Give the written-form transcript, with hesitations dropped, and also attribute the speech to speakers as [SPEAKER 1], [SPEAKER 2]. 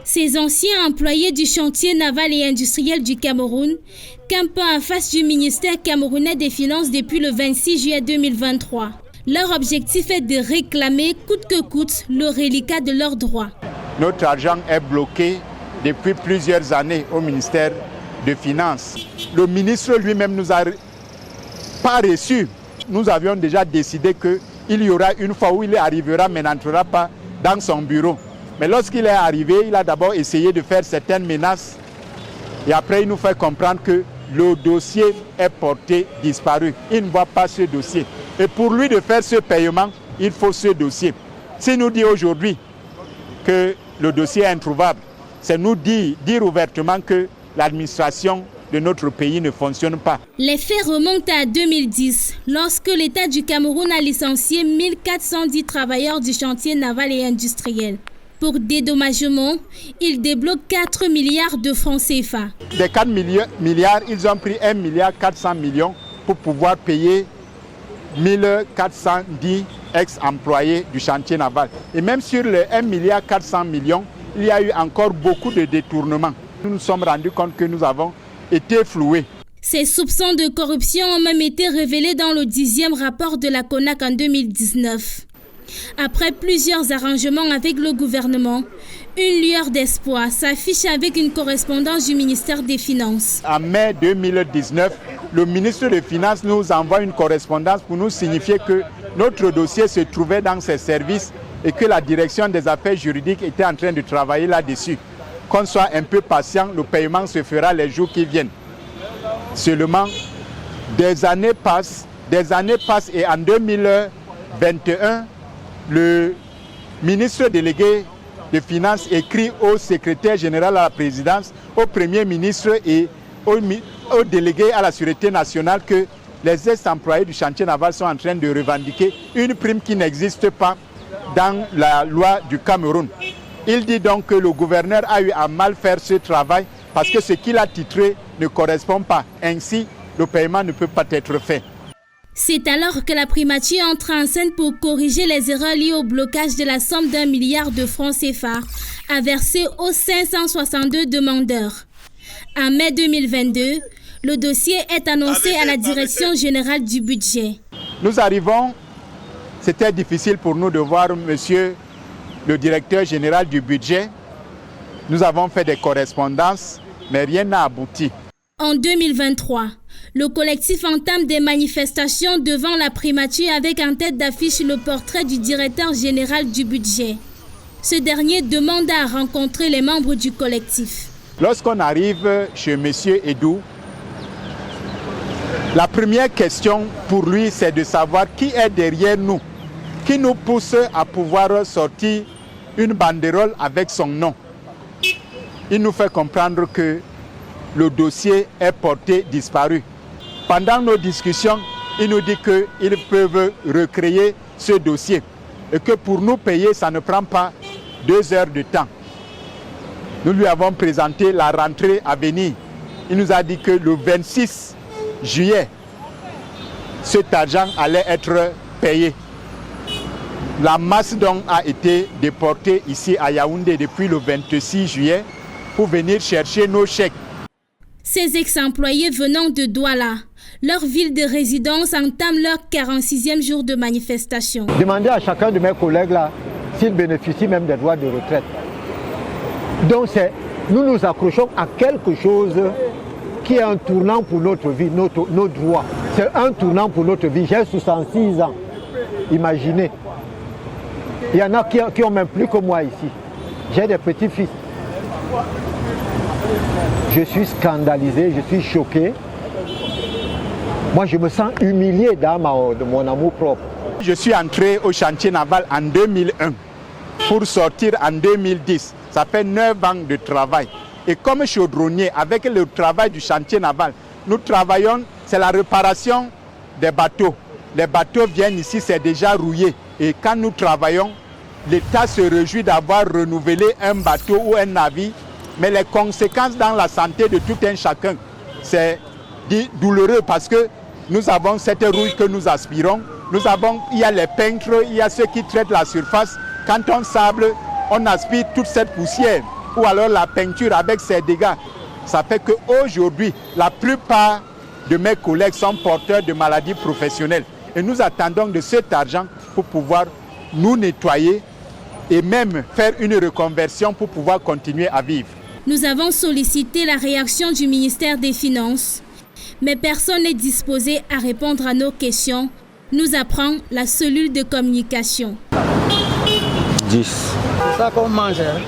[SPEAKER 1] Ces anciens employés du chantier naval et industriel du Cameroun campent en face du ministère camerounais des Finances depuis le 26 juillet 2023. Leur objectif est de réclamer coûte que coûte le reliquat de leurs droits.
[SPEAKER 2] Notre argent est bloqué depuis plusieurs années au ministère des Finances. Le ministre lui-même nous a pas reçus. Nous avions déjà décidé qu'il y aura une fois où il arrivera mais n'entrera pas dans son bureau. Mais lorsqu'il est arrivé, il a d'abord essayé de faire certaines menaces et après il nous fait comprendre que le dossier est porté disparu. Il ne voit pas ce dossier. Et pour lui de faire ce paiement, il faut ce dossier. S'il nous dit aujourd'hui que le dossier est introuvable, c'est nous dire ouvertement que l'administration de notre pays ne fonctionne pas.
[SPEAKER 1] Les faits remontent à 2010, lorsque l'État du Cameroun a licencié 1410 travailleurs du chantier naval et industriel. Pour dédommagement, il débloque 4 milliards de francs CFA.
[SPEAKER 2] Des 4 milliards, ils ont pris 1,4 milliard pour pouvoir payer 1410 ex-employés du chantier naval. Et même sur les 1,4 milliard, il y a eu encore beaucoup de détournements. Nous nous sommes rendus compte que nous avons été floués.
[SPEAKER 1] Ces soupçons de corruption ont même été révélés dans le 10e rapport de la CONAC en 2019. Après plusieurs arrangements avec le gouvernement, une lueur d'espoir s'affiche avec une correspondance du ministère des Finances.
[SPEAKER 2] En mai 2019, le ministre des Finances nous envoie une correspondance pour nous signifier que notre dossier se trouvait dans ses services et que la direction des affaires juridiques était en train de travailler là-dessus. Qu'on soit un peu patient, le paiement se fera les jours qui viennent. Seulement, des années passent et en 2021, le ministre délégué des Finances écrit au secrétaire général à la présidence, au premier ministre et au délégué à la Sûreté nationale que les ex-employés du chantier naval sont en train de revendiquer une prime qui n'existe pas dans la loi du Cameroun. Il dit donc que le gouverneur a eu à mal faire ce travail parce que ce qu'il a titré ne correspond pas. Ainsi, le paiement ne peut pas être fait.
[SPEAKER 1] C'est alors que la primature entre en scène pour corriger les erreurs liées au blocage de la somme d'1 milliard de francs CFA à verser aux 562 demandeurs. En mai 2022, le dossier est annoncé à la Direction générale du budget.
[SPEAKER 2] Nous arrivons, c'était difficile pour nous de voir monsieur le directeur général du budget. Nous avons fait des correspondances, mais rien n'a abouti.
[SPEAKER 1] En 2023, le collectif entame des manifestations devant la primature avec en tête d'affiche le portrait du directeur général du budget. Ce dernier demande à rencontrer les membres du collectif.
[SPEAKER 2] Lorsqu'on arrive chez M. Edou, la première question pour lui, c'est de savoir qui est derrière nous, qui nous pousse à pouvoir sortir une banderole avec son nom. Il nous fait comprendre que le dossier est porté disparu. Pendant nos discussions, il nous dit qu'ils peuvent recréer ce dossier et que pour nous payer, ça ne prend pas 2 heures de temps. Nous lui avons présenté la rentrée à venir. Il nous a dit que le 26 juillet, cet argent allait être payé. La masse donc a été déportée ici à Yaoundé depuis le 26 juillet pour venir chercher nos chèques.
[SPEAKER 1] Ces ex-employés venant de Douala, leur ville de résidence, entament leur 46e jour de manifestation.
[SPEAKER 3] Demandez à chacun de mes collègues là s'ils bénéficient même des droits de retraite. Donc nous nous accrochons à quelque chose qui est un tournant pour notre vie, nos droits. C'est un tournant pour notre vie. J'ai 66 ans. Imaginez. Il y en a qui ont même plus que moi ici. J'ai des petits-fils. Je suis scandalisé, je suis choqué. Moi, je me sens humilié dans mon amour propre.
[SPEAKER 2] Je suis entré au chantier naval en 2001 pour sortir en 2010. Ça fait 9 ans de travail. Et comme chaudronnier, avec le travail du chantier naval, nous travaillons, c'est la réparation des bateaux. Les bateaux viennent ici, c'est déjà rouillé. Et quand nous travaillons, l'État se réjouit d'avoir renouvelé un bateau ou un navire. Mais les conséquences dans la santé de tout un chacun, c'est douloureux parce que nous avons cette rouille que nous aspirons. Il y a les peintres, il y a ceux qui traitent la surface. Quand on sable, on aspire toute cette poussière, ou alors la peinture avec ses dégâts. Ça fait qu'aujourd'hui, la plupart de mes collègues sont porteurs de maladies professionnelles. Et nous attendons de cet argent pour pouvoir nous nettoyer et même faire une reconversion pour pouvoir continuer à vivre.
[SPEAKER 1] Nous avons sollicité la réaction du ministère des Finances, mais personne n'est disposé à répondre à nos questions, nous apprend la cellule de communication.
[SPEAKER 4] 10.
[SPEAKER 5] C'est ça qu'on mange, hein?